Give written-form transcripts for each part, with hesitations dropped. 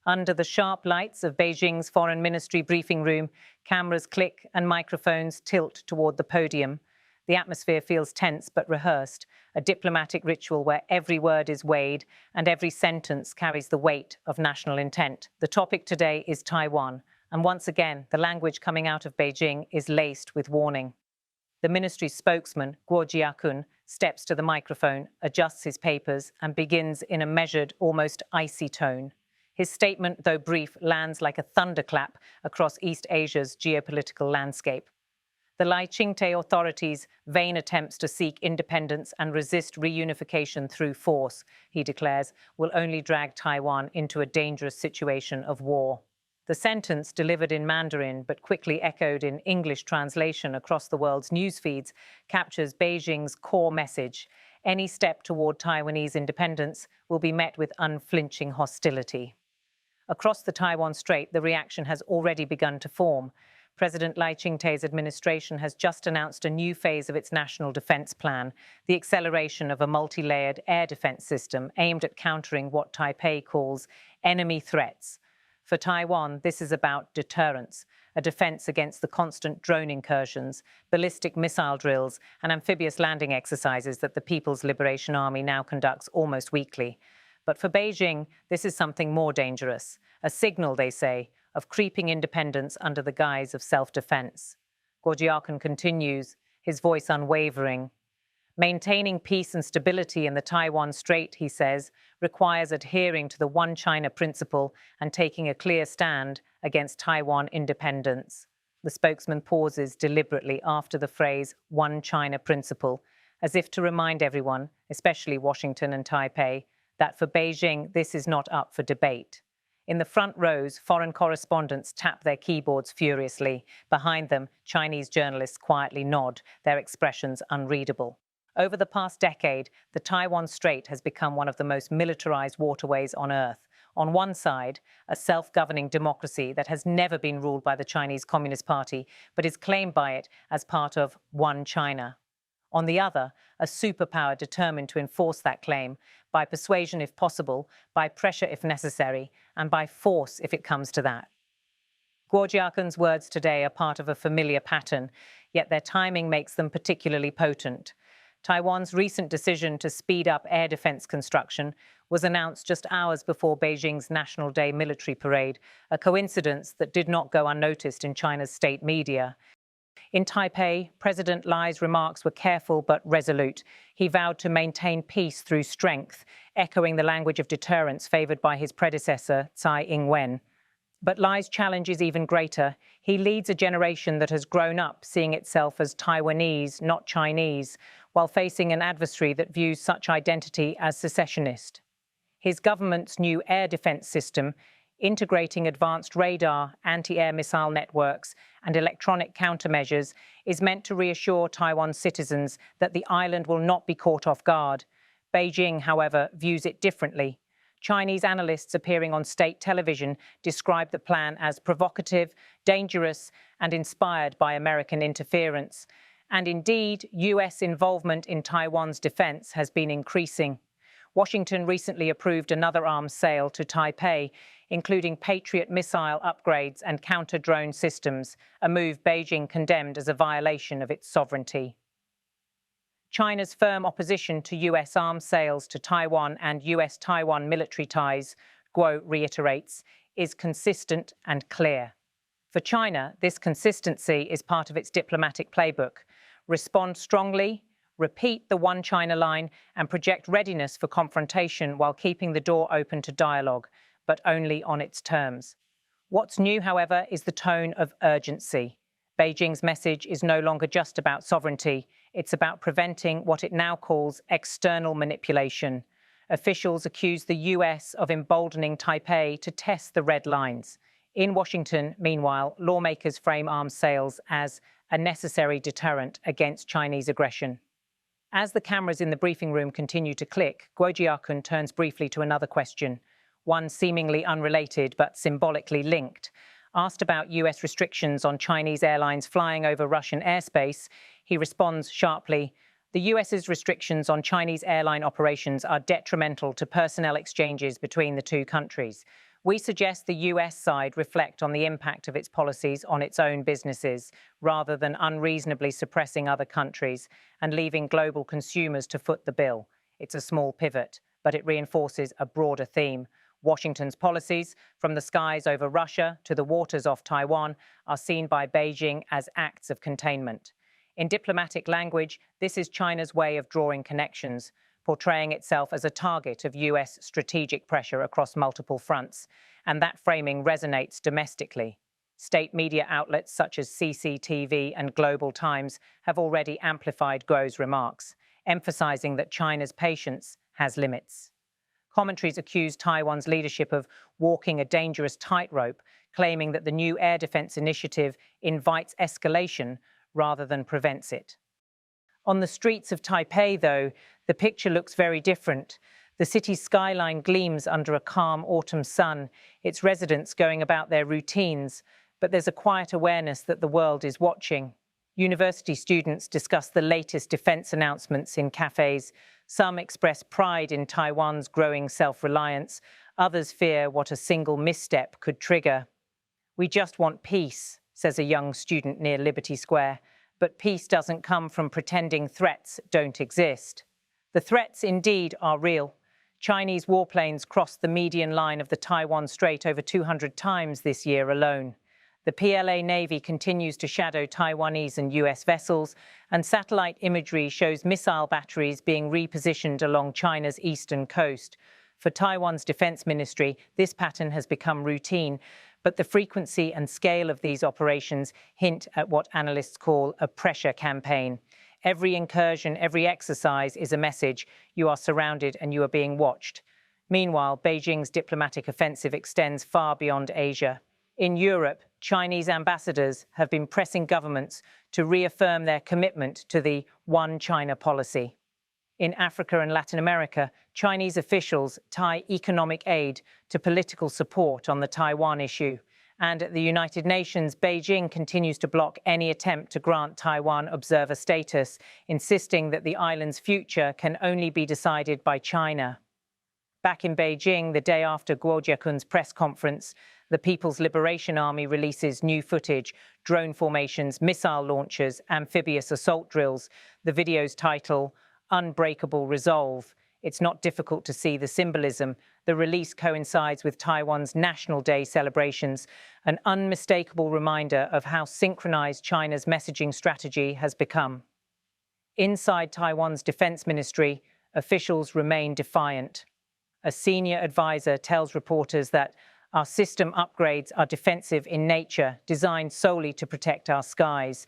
Under the sharp lights of Beijing's foreign ministry briefing room, cameras click and microphones tilt toward the podium. The atmosphere feels tense but rehearsed, a diplomatic ritual where every word is weighed and every sentence carries the weight of national intent. The topic today is Taiwan, and once again, the language coming out of Beijing is laced with warning. The ministry's spokesman, Guo Jiakun, steps to the microphone, adjusts his papers, and begins in a measured, almost icy tone. His statement, though brief, lands like a thunderclap across East Asia's geopolitical landscape. The Lai Ching-te authorities' vain attempts to seek independence and resist reunification through force, he declares, will only drag Taiwan into a dangerous situation of war. The sentence, delivered in Mandarin but quickly echoed in English translation across the world's news feeds, captures Beijing's core message. Any step toward Taiwanese independence will be met with unflinching hostility. Across the Taiwan Strait, the reaction has already begun to form. President Lai Ching-te's administration has just announced a new phase of its national defense plan, the acceleration of a multi-layered air defense system aimed at countering what Taipei calls enemy threats. For Taiwan, this is about deterrence, a defense against the constant drone incursions, ballistic missile drills, and amphibious landing exercises that the People's Liberation Army now conducts almost weekly. But for Beijing, this is something more dangerous, a signal, they say, of creeping independence under the guise of self-defense. Guo Jiakun continues, his voice unwavering. Maintaining peace and stability in the Taiwan Strait, he says, requires adhering to the One China principle and taking a clear stand against Taiwan independence. The spokesman pauses deliberately after the phrase One China principle, as if to remind everyone, especially Washington and Taipei, that for Beijing this is not up for debate. In the front rows, foreign correspondents tap their keyboards furiously. Behind them, Chinese journalists quietly nod, their expressions unreadable. Over the past decade, the Taiwan Strait has become one of the most militarized waterways on Earth. On one side, a self-governing democracy that has never been ruled by the Chinese Communist Party, but is claimed by it as part of One China. On the other, a superpower determined to enforce that claim, by persuasion if possible, by pressure if necessary, and by force if it comes to that. Guo Jiakun's words today are part of a familiar pattern, yet their timing makes them particularly potent. Taiwan's recent decision to speed up air defense construction was announced just hours before Beijing's National Day military parade, a coincidence that did not go unnoticed in China's state media. In Taipei, President Lai's remarks were careful but resolute. He vowed to maintain peace through strength, echoing the language of deterrence favored by his predecessor, Tsai Ing-wen. But Lai's challenge is even greater. He leads a generation that has grown up seeing itself as Taiwanese, not Chinese, while facing an adversary that views such identity as secessionist. His government's new air defense system, integrating advanced radar, anti-air missile networks, and electronic countermeasures, is meant to reassure Taiwan's citizens that the island will not be caught off guard. Beijing, however, views it differently. Chinese analysts appearing on state television describe the plan as provocative, dangerous, and inspired by American interference. And indeed, US involvement in Taiwan's defense has been increasing. Washington recently approved another arms sale to Taipei, including Patriot missile upgrades and counter-drone systems, a move Beijing condemned as a violation of its sovereignty. China's firm opposition to US arms sales to Taiwan and US-Taiwan military ties, Guo reiterates, is consistent and clear. For China, this consistency is part of its diplomatic playbook. Respond strongly, repeat the One China line, and project readiness for confrontation while keeping the door open to dialogue, but only on its terms. What's new, however, is the tone of urgency. Beijing's message is no longer just about sovereignty. It's about preventing what it now calls external manipulation. Officials accuse the US of emboldening Taipei to test the red lines. In Washington, meanwhile, lawmakers frame arms sales as a necessary deterrent against Chinese aggression. As the cameras in the briefing room continue to click, Guo Jiakun turns briefly to another question, one seemingly unrelated but symbolically linked. Asked about US restrictions on Chinese airlines flying over Russian airspace, he responds sharply, "The US's restrictions on Chinese airline operations are detrimental to personnel exchanges between the two countries. We suggest the US side reflect on the impact of its policies on its own businesses, rather than unreasonably suppressing other countries and leaving global consumers to foot the bill. It's a small pivot, but it reinforces a broader theme. Washington's policies, from the skies over Russia to the waters off Taiwan, are seen by Beijing as acts of containment. In diplomatic language, this is China's way of drawing connections, portraying itself as a target of US strategic pressure across multiple fronts, and that framing resonates domestically. State media outlets such as CCTV and Global Times have already amplified Guo's remarks, emphasizing that China's patience has limits. Commentaries accuse Taiwan's leadership of walking a dangerous tightrope, claiming that the new air defense initiative invites escalation rather than prevents it. On the streets of Taipei, though, the picture looks very different. The city's skyline gleams under a calm autumn sun, its residents going about their routines, but there's a quiet awareness that the world is watching. University students discuss the latest defense announcements in cafes. Some express pride in Taiwan's growing self-reliance. Others fear what a single misstep could trigger. "We just want peace," says a young student near Liberty Square. But peace doesn't come from pretending threats don't exist. The threats indeed are real. Chinese warplanes crossed the median line of the Taiwan Strait over 200 times this year alone. The PLA Navy continues to shadow Taiwanese and US vessels, and satellite imagery shows missile batteries being repositioned along China's eastern coast. For Taiwan's defense ministry, this pattern has become routine, but the frequency and scale of these operations hint at what analysts call a pressure campaign. Every incursion, every exercise is a message: you are surrounded and you are being watched. Meanwhile, Beijing's diplomatic offensive extends far beyond Asia. In Europe, Chinese ambassadors have been pressing governments to reaffirm their commitment to the One China policy. In Africa and Latin America, Chinese officials tie economic aid to political support on the Taiwan issue. And at the United Nations, Beijing continues to block any attempt to grant Taiwan observer status, insisting that the island's future can only be decided by China. Back in Beijing, the day after Guo Jiakun's press conference, the People's Liberation Army releases new footage: drone formations, missile launchers, amphibious assault drills. The video's title, "Unbreakable Resolve." It's not difficult to see the symbolism. The release coincides with Taiwan's National Day celebrations, an unmistakable reminder of how synchronized China's messaging strategy has become. Inside Taiwan's defense ministry, officials remain defiant. A senior advisor tells reporters that our system upgrades are defensive in nature, designed solely to protect our skies.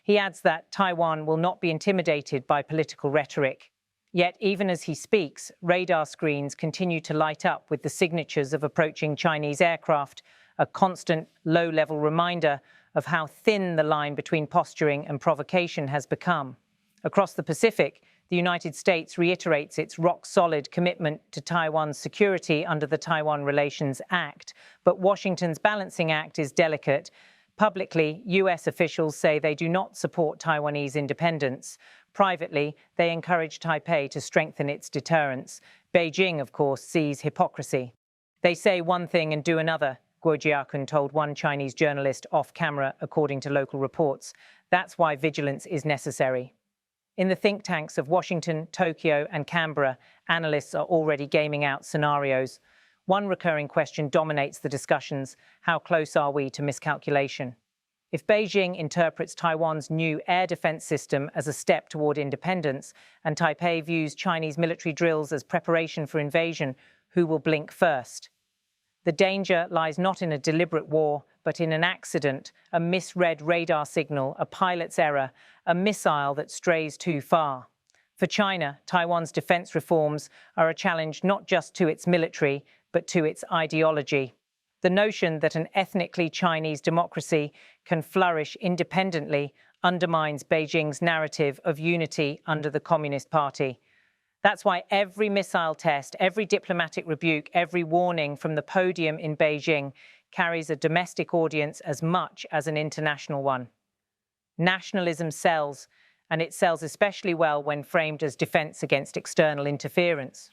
He adds that Taiwan will not be intimidated by political rhetoric. Yet, even as he speaks, radar screens continue to light up with the signatures of approaching Chinese aircraft, a constant, low-level reminder of how thin the line between posturing and provocation has become. Across the Pacific, the United States reiterates its rock-solid commitment to Taiwan's security under the Taiwan Relations Act, but Washington's balancing act is delicate. Publicly, US officials say they do not support Taiwanese independence. Privately, they encourage Taipei to strengthen its deterrence. Beijing, of course, sees hypocrisy. They say one thing and do another, Guo Jiakun told one Chinese journalist off camera, according to local reports. That's why vigilance is necessary. In the think tanks of Washington, Tokyo, and Canberra, analysts are already gaming out scenarios. One recurring question dominates the discussions: how close are we to miscalculation? If Beijing interprets Taiwan's new air defense system as a step toward independence, and Taipei views Chinese military drills as preparation for invasion, who will blink first? The danger lies not in a deliberate war, but in an accident, a misread radar signal, a pilot's error, a missile that strays too far. For China, Taiwan's defense reforms are a challenge not just to its military, but to its ideology. The notion that an ethnically Chinese democracy can flourish independently undermines Beijing's narrative of unity under the Communist Party. That's why every missile test, every diplomatic rebuke, every warning from the podium in Beijing carries a domestic audience as much as an international one. Nationalism sells, and it sells especially well when framed as defense against external interference.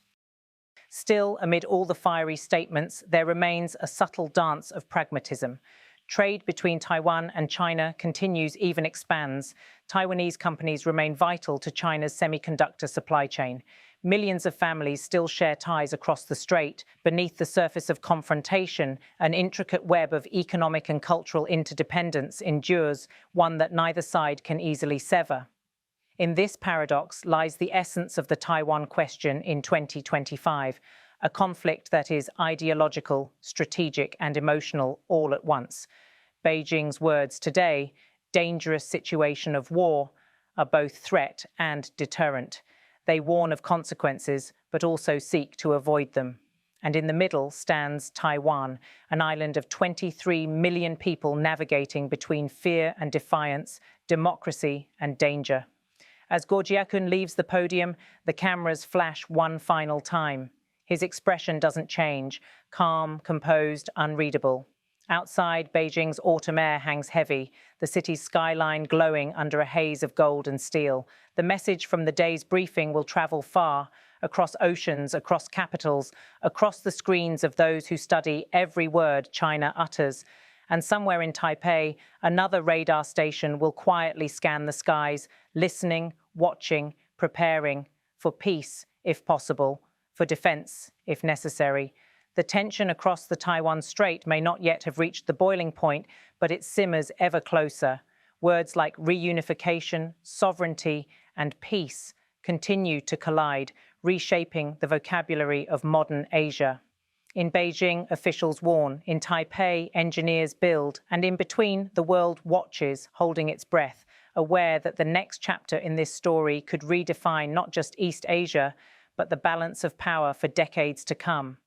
Still, amid all the fiery statements, there remains a subtle dance of pragmatism. Trade between Taiwan and China continues, even expands. Taiwanese companies remain vital to China's semiconductor supply chain. Millions of families still share ties across the strait. Beneath the surface of confrontation, an intricate web of economic and cultural interdependence endures, one that neither side can easily sever. In this paradox lies the essence of the Taiwan question in 2025, a conflict that is ideological, strategic, and emotional all at once. Beijing's words today, dangerous situation of war, are both threat and deterrent. They warn of consequences, but also seek to avoid them. And in the middle stands Taiwan, an island of 23 million people navigating between fear and defiance, democracy and danger. As Guo Jiakun leaves the podium, the cameras flash one final time. His expression doesn't change, calm, composed, unreadable. Outside, Beijing's autumn air hangs heavy, the city's skyline glowing under a haze of gold and steel. The message from the day's briefing will travel far, across oceans, across capitals, across the screens of those who study every word China utters. And somewhere in Taipei, another radar station will quietly scan the skies, listening, watching, preparing for peace, if possible, for defense, if necessary. The tension across the Taiwan Strait may not yet have reached the boiling point, but it simmers ever closer. Words like reunification, sovereignty, and peace continue to collide, reshaping the vocabulary of modern Asia. In Beijing, officials warn. In Taipei, engineers build. And in between, the world watches, holding its breath, aware that the next chapter in this story could redefine not just East Asia, but the balance of power for decades to come.